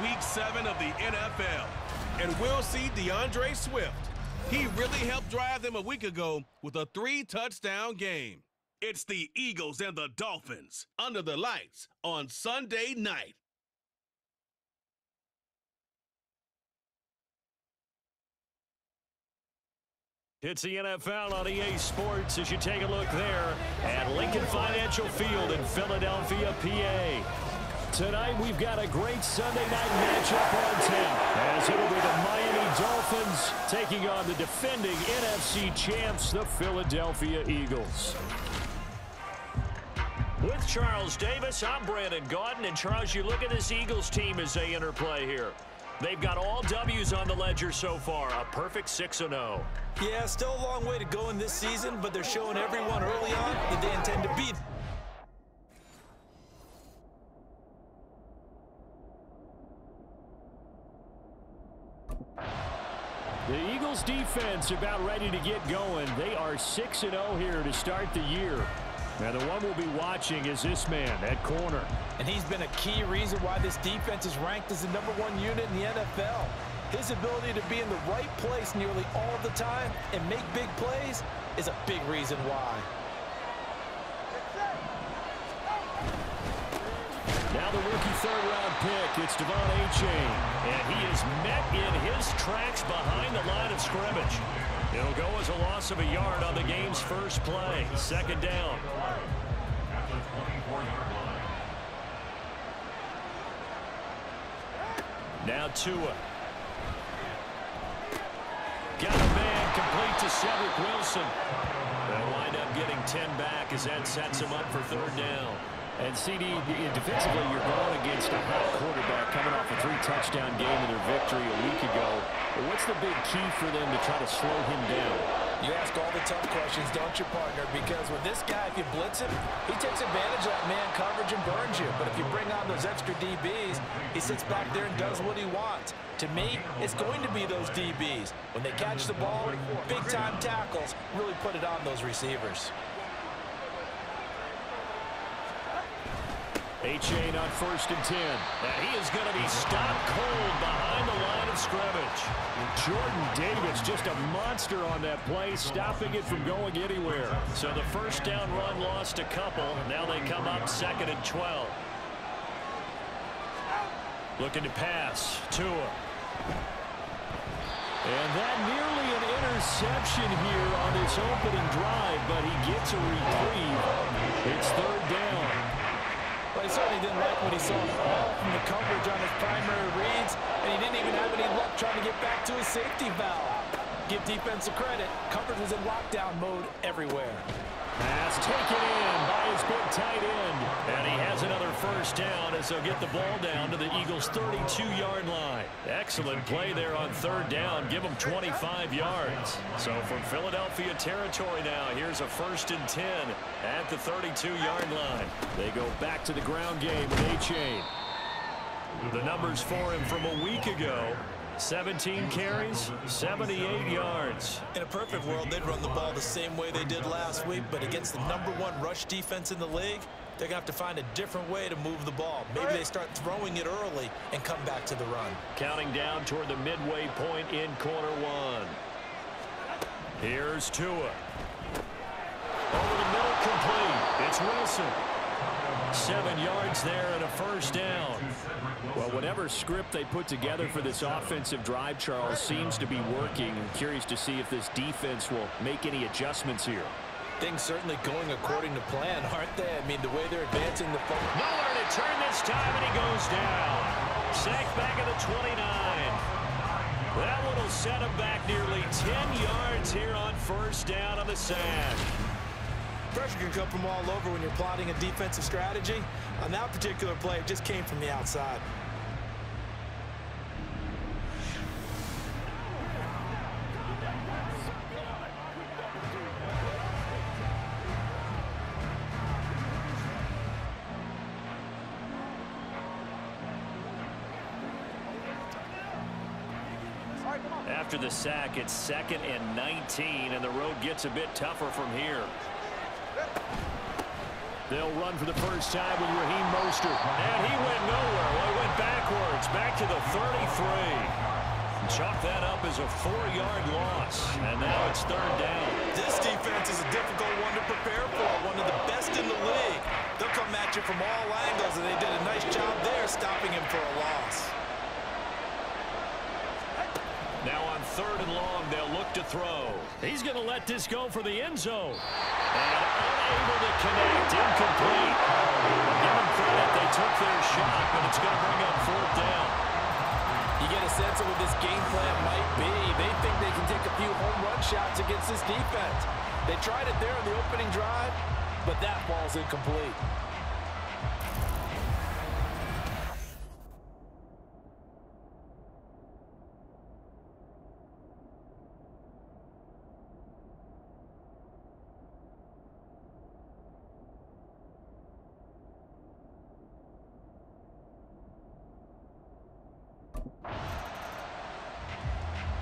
Week 7 of the NFL. And we'll see DeAndre Swift. He really helped drive them a week ago with a 3-touchdown game. It's the Eagles and the Dolphins under the lights on Sunday night. It's the NFL on EA Sports as you take a look there at Lincoln Financial Field in Philadelphia, PA. Tonight we've got a great Sunday night matchup on tap as it'll be the Miami Dolphins taking on the defending NFC champs, the Philadelphia Eagles. With Charles Davis, I'm Brandon Gaudin. And Charles, you look at this Eagles team as they interplay here. They've got all W's on the ledger so far, a perfect 6-0. Yeah, still a long way to go in this season, but they're showing everyone early on that they intend to beat. The Eagles defense about ready to get going. They are 6-0 here to start the year. And the one we'll be watching is this man at corner. And he's been a key reason why this defense is ranked as the #1 unit in the NFL. His ability to be in the right place nearly all the time and make big plays is a big reason why. Now the rookie third-round pick, it's Devon A-Chain. And he is met in his tracks behind the line of scrimmage. It'll go as a loss of a yard on the game's first play. Second down. Now Tua. Got a man complete to Cedric Wilson. They'll wind up getting 10 back as that sets him up for third down. And CD, defensively, you're going against a hot quarterback coming off a 3-touchdown game in their victory a week ago. But what's the big key for them to try to slow him down? You ask all the tough questions, don't you, partner? Because with this guy, if you blitz him, he takes advantage of that man coverage and burns you. But if you bring on those extra DBs, he sits back there and does what he wants. To me, it's going to be those DBs. When they catch the ball, big-time tackles really put it on those receivers. A-Chain on 1st and 10. And he is going to be stopped cold behind the line of scrimmage. Jordan Davis, just a monster on that play, stopping it from going anywhere. So the first down run lost a couple. Now they come up 2nd and 12. Looking to pass. Tua. And that nearly an interception here on this opening drive, but he gets a reprieve. It's third down. But he certainly didn't like what he saw all from the coverage on his primary reads, and he didn't even have any luck trying to get back to his safety valve. Give defense credit. Coverage was in lockdown mode everywhere. Pass taken in by his big tight end. And he has another first down as they'll get the ball down to the Eagles' 32-yard line. Excellent play there on third down. Give them 25 yards. So from Philadelphia territory now, here's a 1st and 10 at the 32-yard line. They go back to the ground game with A-Chain. The numbers for him from a week ago. 17 carries, 78 yards. In a perfect world, they'd run the ball the same way they did last week, but against the #1 rush defense in the league, they're going to have to find a different way to move the ball. Maybe they start throwing it early and come back to the run. Counting down toward the midway point in quarter one. Here's Tua. Over the middle, complete. It's Wilson. 7 yards there and a first down. Well, whatever script they put together for this offensive drive, Charles, seems to be working. I'm curious to see if this defense will make any adjustments here. Things certainly going according to plan, aren't they? I mean, the way they're advancing the ball. Nowhere to turn this time, and he goes down. Sacked back at the 29. That one will set him back nearly 10 yards here on first down on the sack. Pressure can come from all over when you're plotting a defensive strategy. On that particular play, it just came from the outside. After the sack, it's 2nd and 19, and the road gets a bit tougher from here. They'll run for the first time with Raheem Mostert. And he went nowhere. Well, he went backwards, back to the 33. Chalk that up as a 4-yard loss. And now it's third down. This defense is a difficult one to prepare for, one of the best in the league. They'll come at you from all angles, and they did a nice job there stopping him for a loss. Now on third and long, they'll look to throw. He's going to let this go for the end zone. And unable to connect, incomplete. Give them credit, they took their shot, but it's going to bring up fourth down. You get a sense of what this game plan might be. They think they can take a few home run shots against this defense. They tried it there in the opening drive, but that ball's incomplete.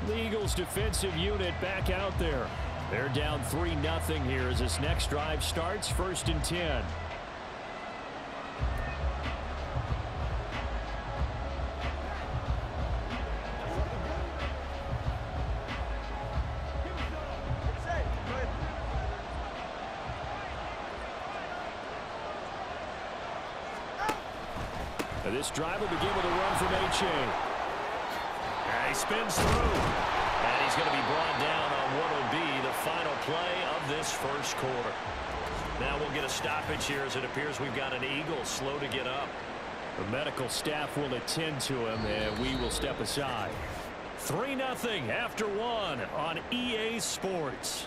The Eagles defensive unit back out there. They're down 3-0 here as this next drive starts. 1st and 10. This drive will begin with a run from H.A. He spins through, and he's going to be brought down on what will be the final play of this first quarter. Now we'll get a stoppage here as it appears we've got an Eagle slow to get up. The medical staff will attend to him, and we will step aside. 3-0 after one on EA Sports.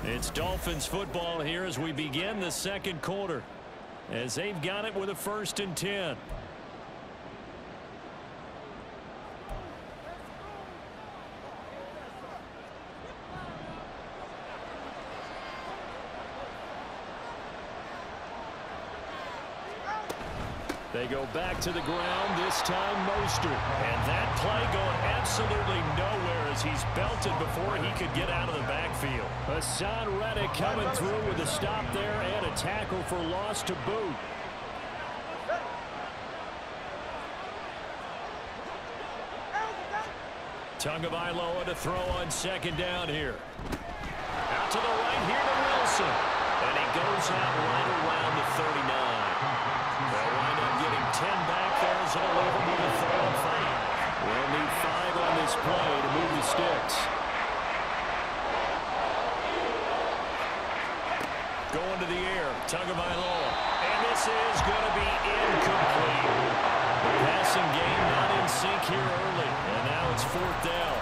It's Dolphins football here as we begin the second quarter, as they've got it with a 1st and 10. They go back to the ground, this time Mostert. And that play going absolutely nowhere as he's belted before he could get out of the backfield. Hassan Reddick coming through with a stop there and a tackle for loss to boot. Tagovailoa to throw on 2nd down here. Out to the right here to Wilson. And he goes out right around the 39. They'll wind up getting 10 back there as it'll leave him with a 3rd and 5. We'll need 5 on this play to move the sticks. Going to the air, Tagovailoa. And this is going to be incomplete. The passing game not in sync here early. And now it's 4th down.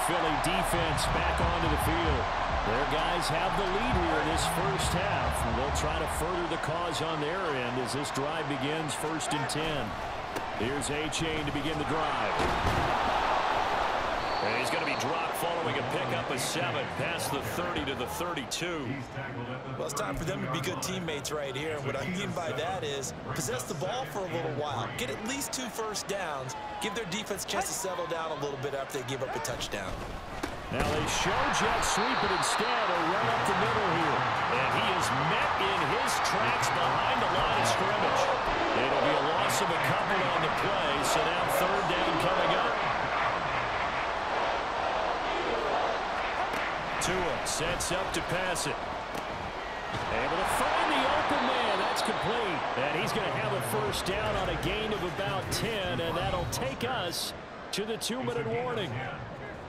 Philly defense back onto the field. Their guys have the lead here in this first half, and they'll try to further the cause on their end as this drive begins. 1st and 10. Here's A-Chain to begin the drive. And he's going to be dropped following a pickup of 7 past the 30 to the 32. Well, it's time for them to be good teammates right here. And what I mean by that is possess the ball for a little while. Get at least 2 first downs. Give their defense a chance to settle down a little bit after they give up a touchdown. Now they show jet sweep, but instead a run up the middle here. And he is met in his tracks behind the line of scrimmage. It'll be a loss of a couple on the play, so now 3rd down coming up. Tua sets up to pass it. Able to find the open man. That's complete. And he's going to have a first down on a gain of about 10, and that'll take us to the 2-minute warning.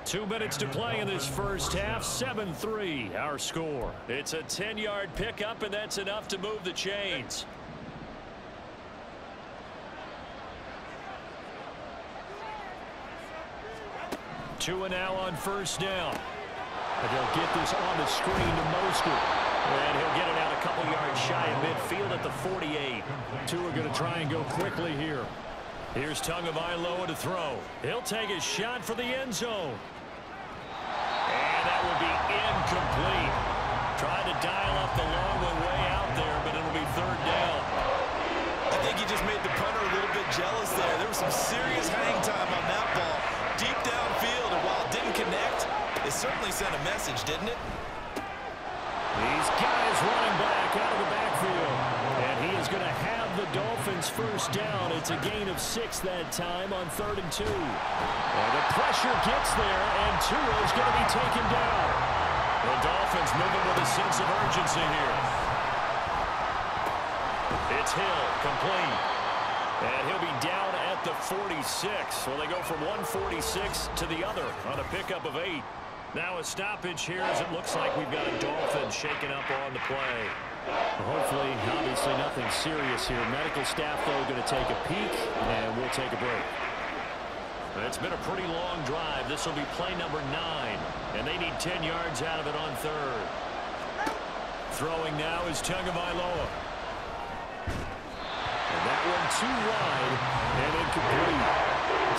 2 minutes to play in this first half. 7-3 our score. It's a 10-yard pickup, and that's enough to move the chains. Tua now on first down. And they'll get this on the screen to Mostert. And he'll get it out a couple yards shy of midfield at the 48. Tua going to try and go quickly here. Here's Tagovailoa to throw. He'll take a shot for the end zone. Incomplete. Tried to dial up the long one way out there, but it'll be third down. I think he just made the punter a little bit jealous there. There was some serious hang time on that ball. Deep downfield, and while it didn't connect, it certainly sent a message, didn't it? These guys running back out of the backfield. And he is going to have the Dolphins first down. It's a gain of 6 that time on 3rd and 2. And the pressure gets there, and Tua is going to be taken down. The Dolphins moving with a sense of urgency here. It's Hill, complete. And he'll be down at the 46. Well, they go from 146 to the other on a pickup of 8. Now a stoppage here as it looks like we've got a Dolphin shaken up on the play. Hopefully, obviously nothing serious here. Medical staff, though, going to take a peek, and we'll take a break. It's been a pretty long drive. This will be play number 9, and they need 10 yards out of it on 3rd. Throwing now is Tagovailoa. And that one too wide and incomplete.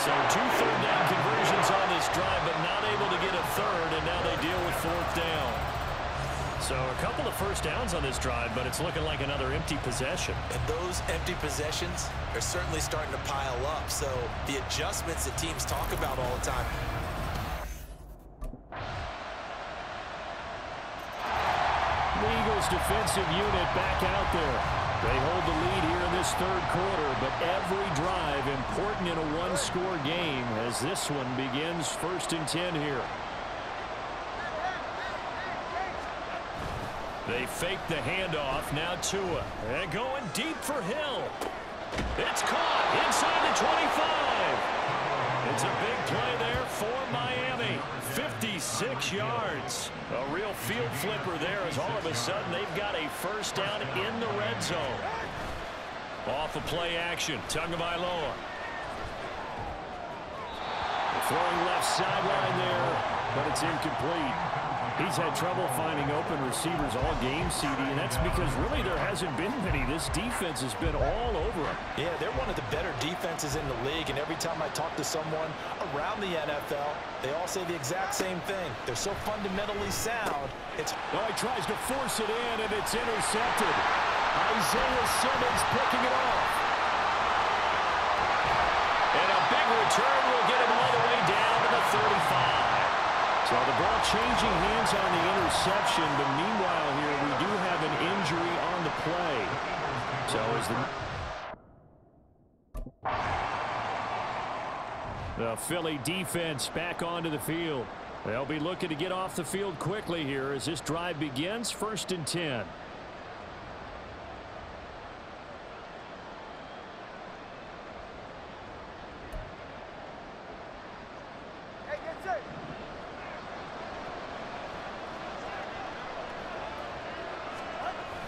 So 2 third down conversions on this drive, but not able to get a third, and now they deal with 4th down. So a couple of first downs on this drive, but it's looking like another empty possession. And those empty possessions are certainly starting to pile up. So the adjustments that teams talk about all the time. The Eagles defensive unit back out there. They hold the lead here in this 3rd quarter, but every drive important in a one-score game as this one begins 1st and 10 here. They fake the handoff. Now Tua. And going deep for Hill. It's caught inside the 25. It's a big play there for Miami. 56 yards. A real field flipper there as all of a sudden they've got a first down in the red zone. Off of play action. Tagovailoa. Throwing left sideline there, but it's incomplete. He's had trouble finding open receivers all game, CD, and that's because really there hasn't been many. This defense has been all over him. Yeah, they're one of the better defenses in the league, and every time I talk to someone around the NFL, they all say the exact same thing. They're so fundamentally sound. Oh, he tries to force it in, and it's intercepted. Isaiah Simmons picking it off. And a big return will get him all the way down to the 35. So the ball changing hands on the interception, but meanwhile here we do have an injury on the play. So as the Philly defense back onto the field. They'll be looking to get off the field quickly here as this drive begins. 1st and 10.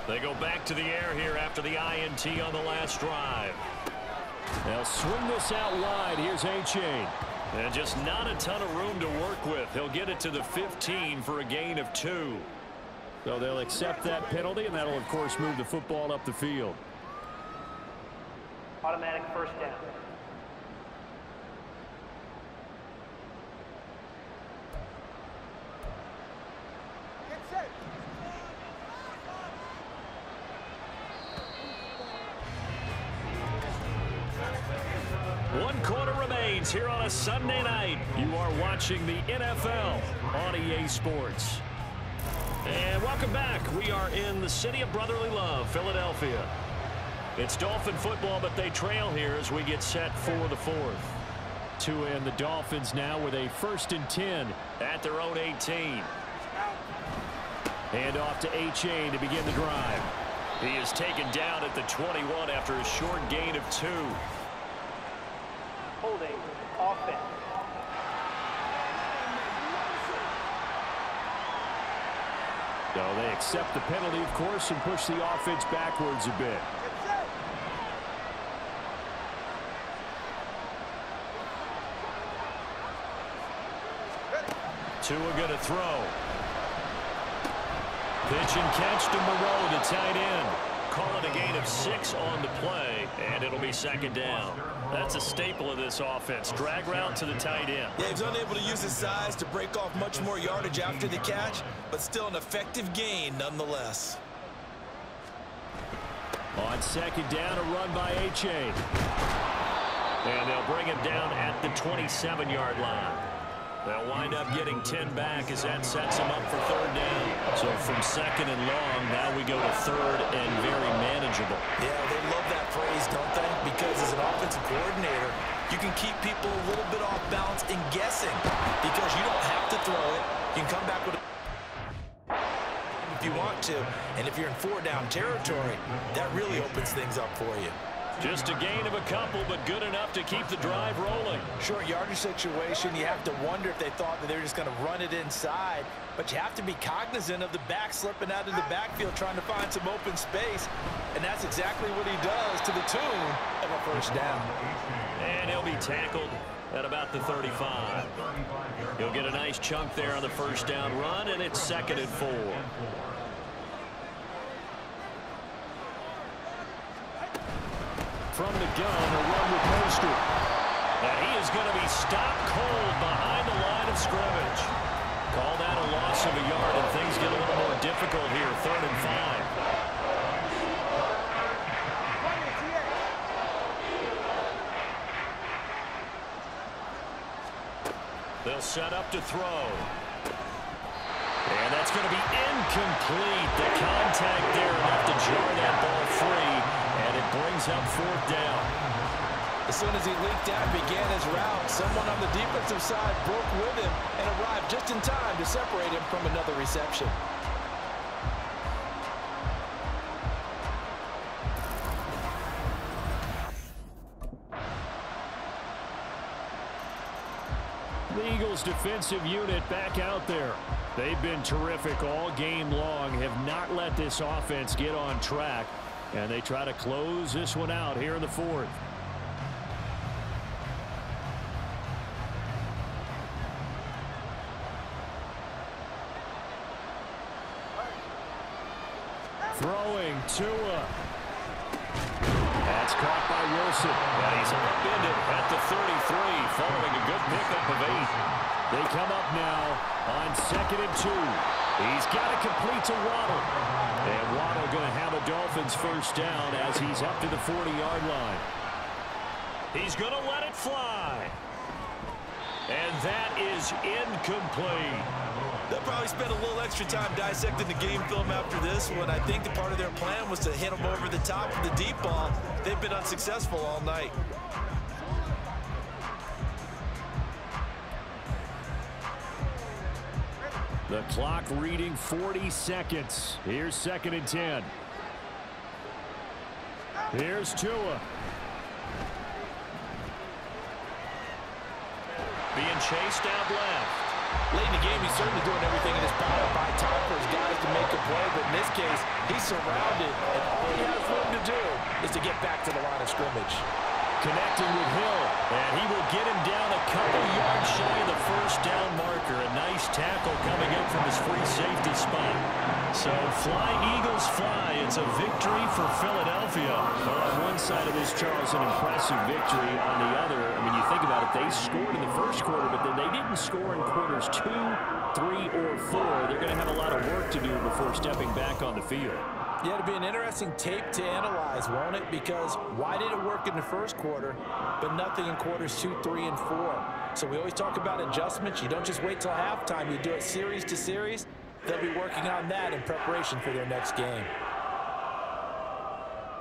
They go back to the air here after the INT on the last drive. They'll swing this out wide. Here's A-Chain. And just not a ton of room to work with. He'll get it to the 15 for a gain of 2. So they'll accept that penalty, and that'll, of course, move the football up the field. Automatic first down. One quarter remains here on a Sunday night. You are watching the NFL on EA Sports. And welcome back. We are in the city of brotherly love, Philadelphia. It's Dolphin football, but they trail here as we get set for the 4th. Tua and the Dolphins now with a 1st and 10 at their own 18. Hand off to A-Chain to begin the drive. He is taken down at the 21 after a short gain of 2. Holding offense. So they accept the penalty, of course, and push the offense backwards a bit. Tua going to throw. Pitch and catch to Moreau, the tight end. call it a gain of 6 on the play, and it'll be second down. That's a staple of this offense. Drag route to the tight end. Yeah, he's unable to use his size to break off much more yardage after the catch, but still an effective gain nonetheless. On second down, a run by H.A. And they'll bring him down at the 27-yard line. They'll wind up getting 10 back as that sets him up for third down. So from second and long, now we go to third and very manageable. Yeah, they love that phrase, don't they? Because as an offensive coordinator, you can keep people a little bit off balance and guessing because you don't have to throw it. You can come back with it if you want to. And if you're in 4-down territory, that really opens things up for you. Just a gain of a couple, but good enough to keep the drive rolling. Short yardage situation, you have to wonder if they thought that they were just going to run it inside. But you have to be cognizant of the back slipping out of the backfield trying to find some open space. And that's exactly what he does to the tune of a first down. And he'll be tackled at about the 35. He'll get a nice chunk there on the first down run, and it's second and 4. From the gun, a run with Poster. And he is going to be stopped cold behind the line of scrimmage. Call that a loss of a yard, and things get a little more difficult here. Third and 5. They'll set up to throw. And that's going to be incomplete. The contact there enough to jar that ball free. And it brings up fourth down. As soon as he leaked out and began his route, someone on the defensive side broke with him and arrived just in time to separate him from another reception. The Eagles' defensive unit back out there. They've been terrific all game long, have not let this offense get on track. And they try to close this one out here in the fourth. Throwing Tua. That's caught by Wilson. And he's upended at the 33, following a good pickup of 8. They come up now on second and 2. He's got to complete to Waddle. And Waddle going to have a Dolphins first down as he's up to the 40-yard line. He's going to let it fly. And that is incomplete. They'll probably spend a little extra time dissecting the game film after this one. I think the part of their plan was to hit them over the top of the deep ball. They've been unsuccessful all night. The clock reading 40 seconds. Here's second and 10. Here's Tua. Being chased out left. Late in the game, he's certainly doing everything in his power to buy time for his guys to make a play. But in this case, he's surrounded, and all he has room to do is to get back to the line of scrimmage. Connecting with Hill, and he will get him down a couple yards shy of the first down marker. A nice tackle coming up from his free safety spot. So fly, Eagles, fly. It's a victory for Philadelphia. Well, on one side of this, Charles, an impressive victory. On the other, I mean, you think about it, they scored in the first quarter, but then they didn't score in quarters 2, 3, or 4. They're going to have a lot of work to do before stepping back on the field. Yeah, it'll be an interesting tape to analyze, won't it? Because why did it work in the first quarter, but nothing in quarters 2, 3, and 4? So we always talk about adjustments. You don't just wait till halftime. You do it series to series. They'll be working on that in preparation for their next game.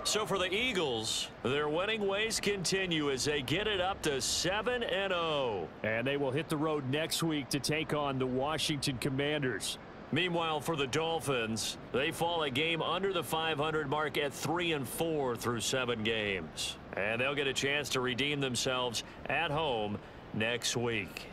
So for the Eagles, their winning ways continue as they get it up to 7-0. And they will hit the road next week to take on the Washington Commanders. Meanwhile, for the Dolphins, they fall a game under the 500 mark at 3-4 through 7 games. And they'll get a chance to redeem themselves at home next week.